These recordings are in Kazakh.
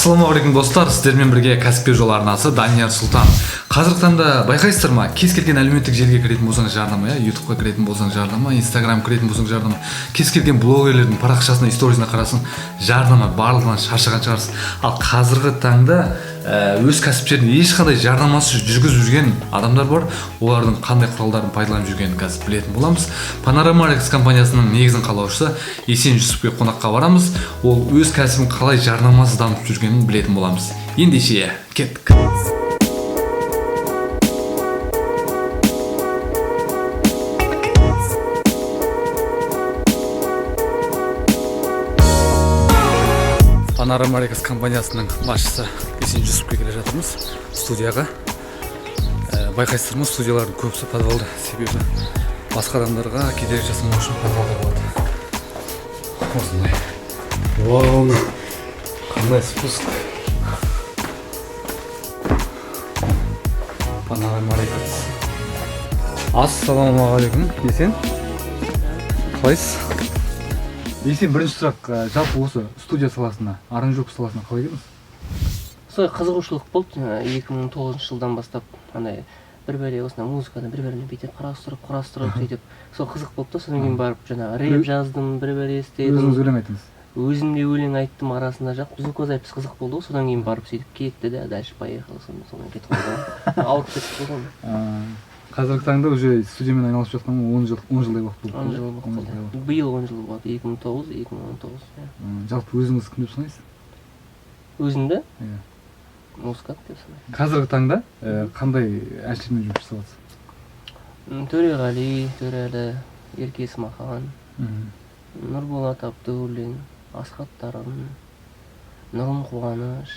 Ассалаумағалейкум достар, сіздермен бірге кәсіпкер жол арнасы Данияр Сұлтан. Қазіргі таңда байқайсыздар ма, кез келген әлеуметтік желіге кіретін болсаңыз жарнама, ютубқа кіретін болсаңыз жарнама, инстаграм кіретін болсаңыз жарнама, кез келген блогерлердің парақшасына, сторисіне қарасын, жарнама, барлығынан шаршаған шығарсыз. Ал қазіргі таңда өз кәсіптерін ешқандай жарнамасыз жүргізіп жүрген адамдар бар. Олардың қандай құралдарын пайдаланып жүргенін қазір білетін боламыз. Panorama Rex компаниясының негізін қалаушысы Есен Жүсіпке қонаққа барамыз. Ол өз кәсібін қалай жарнамасыз дамытып жүргенін білетін боламыз. Ендеше кеттік. Panorama Rex компаниясының басшысы Есен Жүсіпке келе жатырмыз студияға. Байқайсыздар ма, студиялардың көбісі подвалда, себебі басқа адамдарға кедергі жасамау үшін подвалда болады. Осындай. Вау, қандай спуск. Panorama Rex. Ассалаумағалейкум, Есен. Қалайсыз? Есен, бірінші сұрақ, жалпы осы студия саласына, аранжировка саласына қалай келдіңіз? Солай қызығушылық болды. 2009 жылдан бастап бір-біріне осындай музыканы бір-біріне бүйтіп құрастырып сөйтіп сол қызық болды да. Содан кейін барып жаңағы рэп жаздым, бір-бір естідім. Өзіңіз өлең айттыңыз? Өзім де өлең айттым арасында, звукозапись қызық болды ғой. Содан кейін барып сөйтіп кетті де, дальше поехал. Содан кетіп қалды. Алып кетіп қалды. Қазіргі таңда уже студиямен айналысып жатқаным 10 жылдай уақыт болды. 10 жыл болды. Биыл 10 жыл болды. 2009-2019. Жалпы өзіңіз кім деп санайсыз? Өзімді? Музыкант деп санаймын. Қазіргі таңда қандай әншілермен жұмыс жасап Төреғали, Төрәлі, Ерке Смахан, Нұрболат Абдуллин, Асхат Тарын, Нұрым Қуаныш,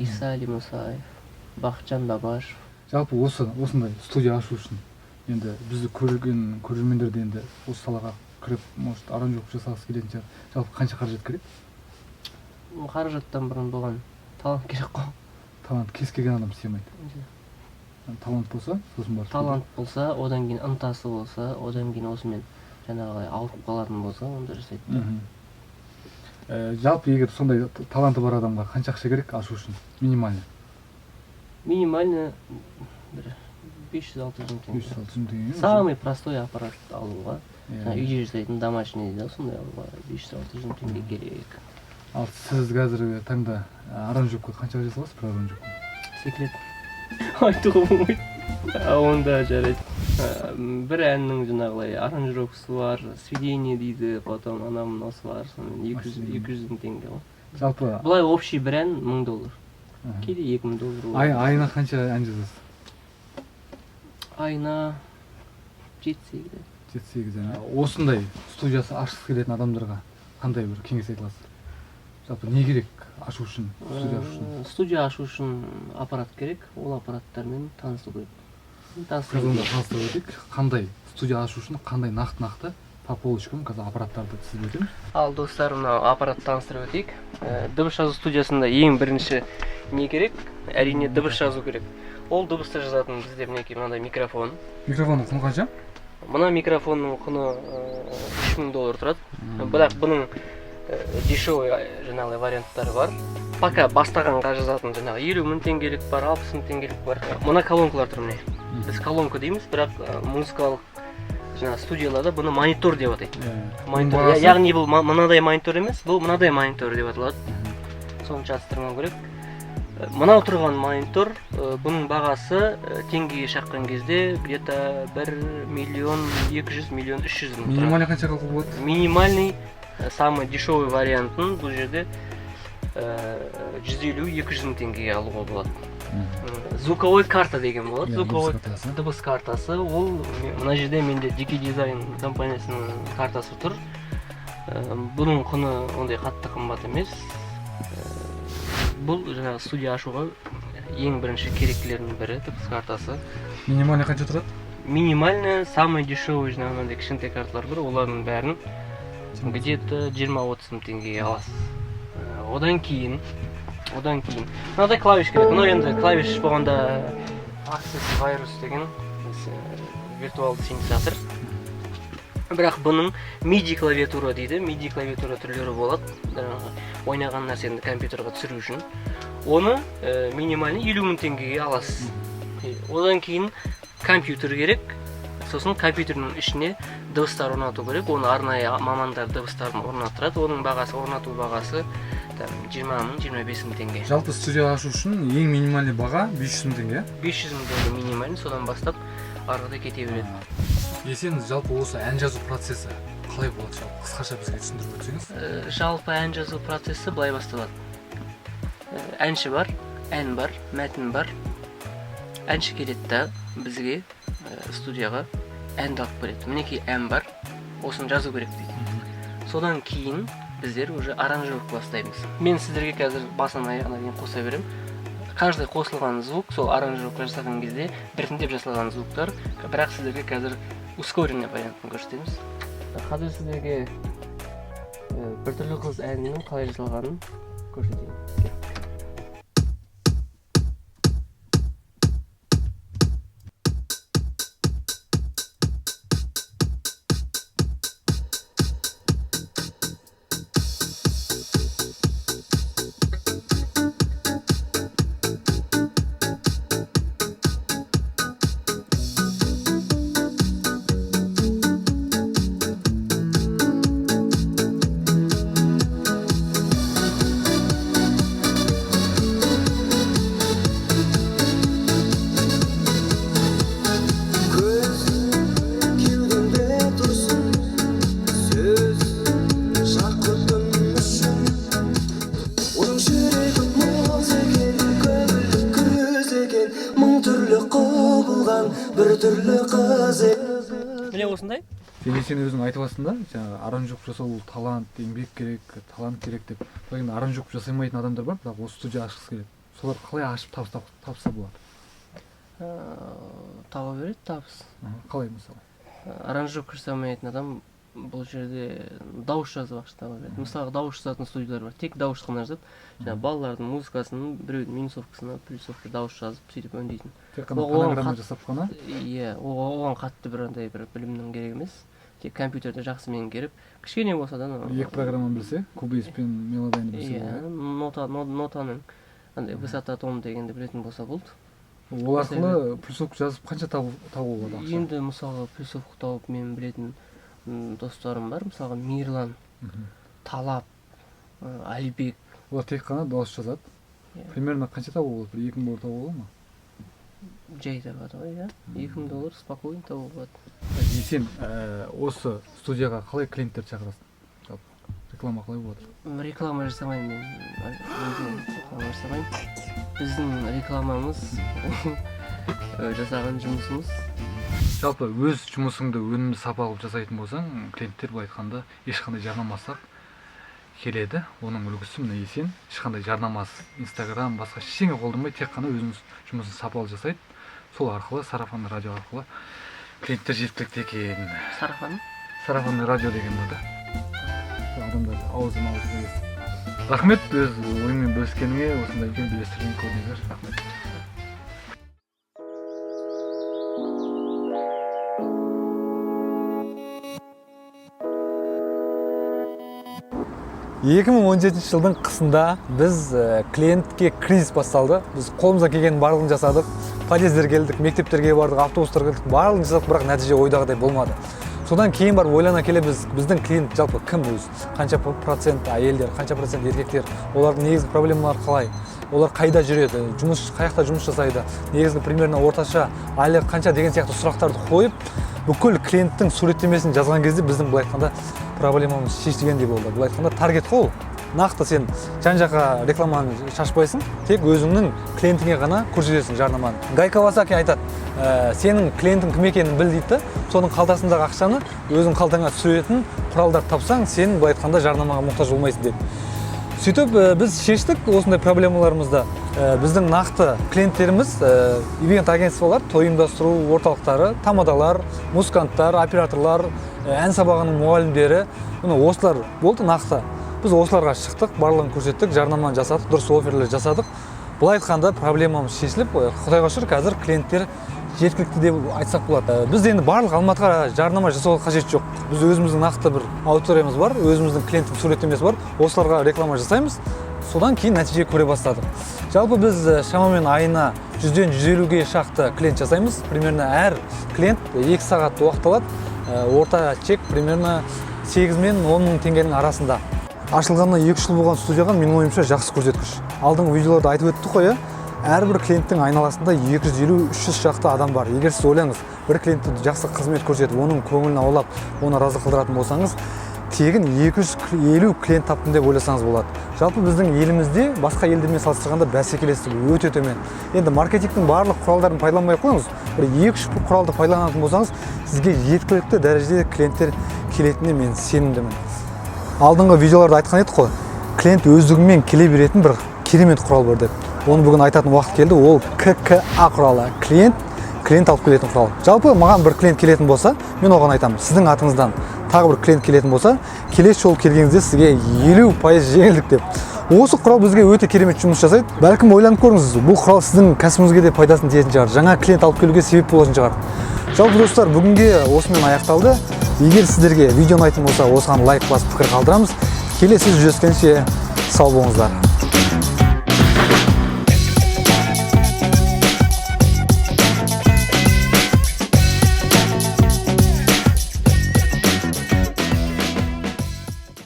Исали Мұсаев, Бақытжан Бабашев. Жалпы осындай студия ашу үшін енді бізді көрген көрермендерді енді осы салаға кіріп, может, аранжировка жасағысы келетін шығар. Жалпы қанша қаражат керек? Қаражаттан бұрын болған талант керек қой. Талант кез келген адам істей алмайды. Талант болса, сосын бар. Талант болса, одан кейін ынтасы болса, одан кейін осымен жаңағыдай ауырып қалатын болса, онда жасайды. Жалпы егер сондай таланты бар адамға қанша ақша керек ашу үшін? Минимальный. Минимально 500-600 мың теңге. 500-600 теңге. Самый простой аппарат алуға, үйде жасайтын домашний дейді, сондай алуға 500-600 теңге керек. Ал сіз қазіргі таңда аранжировка қаншаға жасаласыз бір аранжировка? Секрет. Айтуға болмайды. Онда жарайды. Бір әннің жаңағылай аранжировкасы бар, сведение дейді, потом анау-мынаусы бар, сонымен 200 мың теңге ғой. Жалпы Бұлай общий бір ән $1000. Кейде $2000. Айына қанша ән жазасыз? Айына 7-8. 7-8 ән. Осындай студиясы ашқысы келетін адамдарға қандай бір кеңес айта аласыз? Жалпы не керек ашу үшін, студия ашу үшін? Студия ашу үшін аппарат керек, ол аппараттармен танысу керек. Таныстыру керек. Қандай студия ашу үшін қандай нақты по полочкам қазір аппараттарды тізіп өтеміз. Ал достар, мынау аппарат таныстырып өтейік. Дыбыс жазу студиясында ең бірінші не керек? Әрине дыбыс жазу керек. Ол дыбысты жазатын бізде мінекей мынандай микрофон. Микрофонның құны қанша? Мына микрофонның құны $3000 тұрады. Бірақ бұның дешевый жаңағылай варианттары бар. Пока бастағанға жазатын жаңағы 50 мың теңгелік бар, 60 мың теңгелік бар. Мына колонкалар тұр міне. Біз колонка дейміз, бірақ музыкалық студияларда бұны монитор деп атайды. Монитор. Яғни бұл мынадай монитор емес, бұл мынадай монитор деп аталады. Соны жаттырмау керек. Мынау тұрған монитор, бұның бағасы теңгеге шаққан кезде где-то 1,200,000-1,300,000. Минимальный қанша қалқы болады? Минимальный, самый дешевый вариантын бұл жерде 150-200 мың теңгеге алуға болады. Звуковой карта деген болады. Звуковой дыбыс картасы. Ол мына жерде менде DK Design компаниясының картасы тұр. Бұның құны ондай қатты қымбат емес. Бұл жаңағы студия ашуға ең бірінші керектілердің бірі дыбыс картасы. Минимальный қанша тұрады? Минимальный, самый дешевый жаңағындай кішкентай карталар бар. Олардың бәрін где-то 20-30 мың теңгеге аласыз. Одан кейін мынадай клавиш керек. Мынау енді клавиш болғанда Access Virus деген виртуалды синтезатор. Бірақ бұның MIDI клавиатура дейді. MIDI клавиатура түрлері болады. Ойнаған нәрсені компьютерға түсіру үшін. оны минимальный 50 мың теңгеге аласыз. Одан кейін компьютер керек, сосын компьютердің ішіне дыбыстар орнату керек. Оны арнайы мамандар дыбыстарын орнаттырады. Оның бағасы, орнату бағасы 20 мың, 25 мың теңге. Жалпы студия ашу үшін ең минимальный баға 500 мың теңге. 500 мың теңге минимальный, содан бастап арғыда кете береді. Сен жалпы осы ән жазу процесі қалай болады жалпы? Қысқаша бізге түсіндіріп өтсеңіз. Жалпы ән жазу процесі былай басталады. Әнші бар, ән бар, мәтін бар. Әнші келеді да бізге студияға әнді алып береді. Мінекей ән бар, осыны жазу керек дейді. Содан кейін біздер уже аранжировка бастаймыз. Мен сіздерге қазір басынан аяғына дейін қоса берем. Каждый қосылған звук, сол аранжировка жасаған кезде біртіндеп жасалған звуктар, бірақ сіздерге қазір ускоренный вариантын көрсетеміз. Қазір сіздерге біртүрлі қыз әнінің қалай жасалғанын көрсетейін. Міне осындай. Сен өзің айтып жатсың да, жаңағы аранжировка жасау талант, еңбек керек, талант керек деп. Бірақ енді аранжировка жасамайтын адамдар бар, бірақ осы студия ашқысы келеді. Солар қалай ашып тапса болады? Таба береді табыс. Қалай мысалы? Аранжировка жасамайтын адам бұл жерде дауыс жазбақшы таба береді. Мысалға дауыс жазатын студиялар бар, тек дауыс қана жазып, жаңағы балалардың музыкасының біреудің минусовкасына плюсовка дауыс жазып, сөйтіп өңдейтін. Тек қана фонограмма жасап қана? Иә, оған қатты бір білімнің керек емес. Тек компьютерді жақсы меңгеріп, кішкене болса да... Екі программаны білсе, Cubase пен Melodyne білсе болады. Иә, нотаның высота тон дегенді білетін болса болды. Ол арқылы плюсовка жазып қанша табу болады ақша? Енді мысалға плюсовка тауып мен білетін достарым бар. Мысалға Мирлан, Талап, Алибек. Олар тек қана дауыс жазады. Примерно қанша табу болады? $2,000 табу болады ма? Жай табады ғой, иә. $2,000 спокойно табу болады. Сен осы студияға қалай клиенттер шақырасың? Реклама қалай болады? Реклама жасамаймын мен. Реклама жасамаймын. Біздің рекламамыз жасаған жұмысымыз. Жалпы өз жұмысыңды өнімді сапалы жасайтын болсаң, клиенттер былай айтқанда ешқандай жарнамасақ келеді. Оның үлгісі міне сен ешқандай жарнамасы, Instagram басқа ештеңе қолданбай, тек қана өзіңіз жұмысын сапалы жасайды. Сол арқылы сарафанды радио арқылы клиенттер жеткілікті екен. Сарафанды радио деген бар да. Адамдар аузын естіп. Рахмет өз ойыңмен бөліскеніңе, осындай үлкен білестірген көрініңіз. Рахмет. жылдың қысында біз клиентке кризис басталды. Біз қолымызға келген барлығын жасадық. Подъездер келдік, мектептерге бардық, автобустар келдік, барлығын жасадық, бірақ нәтиже ойдағыдай болмады. Содан кейін бар ойлана келе біздің клиент жалпы кім өз? Қанша процент әйелдер, қанша процент еркектер? Олардың негізгі проблемалары қалай? Олар қайда жүреді? Қаяқта жұмыс жасайды? Негізгі примерно орташа айлығы қанша деген сияқты сұрақтарды қойып, бүкіл клиенттің суреттемесін жазған кезде біздің былай айтқанда проблемамыз шешілгендей болды. Былай айтқанда таргет қол. Нақты сен жан-жаққа рекламаны шашпайсың, тек өзіңнің клиентіңе ғана көрсетесің жарнаманы. Гай Кавасаки айтады, сенің клиентің кім екенін біл дейді, соның қалтасындағы ақшаны өзің қалтаңа түсіретін құралдар тапсаң, сен былай айтқанда жарнамаға мұқтаж болмайсың деп. Сөйтіп біз шештік осындай проблемаларымызды. Біздің нақты клиенттеріміз ивент агентстволар, той ұйымдастыру орталықтары, тамадалар, музыканттар, операторлар, ән сабағының мұғалімдері, осылар болды нақты. Біз осыларға шықтық, барлығын көрсеттік, жарнаманы жасадық, дұрыс оферлер жасадық. Былай айтқанда проблемамыз шешіліп, Құдайға шүкір қазір клиенттер жеткілікті деп айтсақ болады. Біз енді барлық Алматыға жарнама жасауға қажет жоқ. Біз өзіміздің нақты бір аудиториямыз бар, өзіміздің клиенттің суреттемесі бар. Осыларға реклама жасаймыз. содан кейін нәтиже көре бастадық. Жалпы біз шамамен айына 100-ден 150-ге шақты клиент жасаймыз. Примерно әр клиент 2 сағат уақыт алады. Орта чек примерно 8 мен 10 мың теңгенің арасында. Ашылғанына 2 жыл болған студияға менің ойымша жақсы көрсеткіш. Алдыңғы видеоларда айтып өттік қой, әрбір клиенттің айналасында 250-300 шақты адам бар. Егер сіз ойлаңыз, бір клиентті жақсы қызмет көрсетіп, оның көңілін аулап, оны разы қылдыратын болсаңыз, тегін 250 клиент таптым деп ойласаңыз болады. Жалпы біздің елімізде басқа елдермен салыстырғанда бәсекелестік өте төмен. Енді маркетингтің барлық құралдарын пайдаланбай қойыңыз, бір 2-3 құралды пайдаланатын болсаңыз, сізге жеткілікті дәрежеде клиенттер келетініне мен сенімдімін. Алдыңғы видеоларда айтқан едік қой, клиент өздігімен келе беретін бір керемет құрал бар деп. Оны бүгін айтатын уақыт келді, ол ККА құралы. Клиент алып келетін құрал. Жалпы маған бір клиент келетін болса, мен оған айтамын, сіздің атыңыздан тағы бір клиент келетін болса, келесі жолы келгеніңізде сізге 50% жеңілдік деп. Осы құрал бізге өте керемет жұмыс жасайды. Бәлкім ойланып көріңіз, бұл құрал сіздің кәсібіңізге де пайдасын тиетін шығар. Жаңа клиент алып келуге себеп болатын шығар. Жалпы достар, бүгінге осымен аяқталды. Егер сіздерге видео ұнайтын болса, осыған лайк басып пікір қалдырамыз. Келесі жүздескенше сау болыңыздар.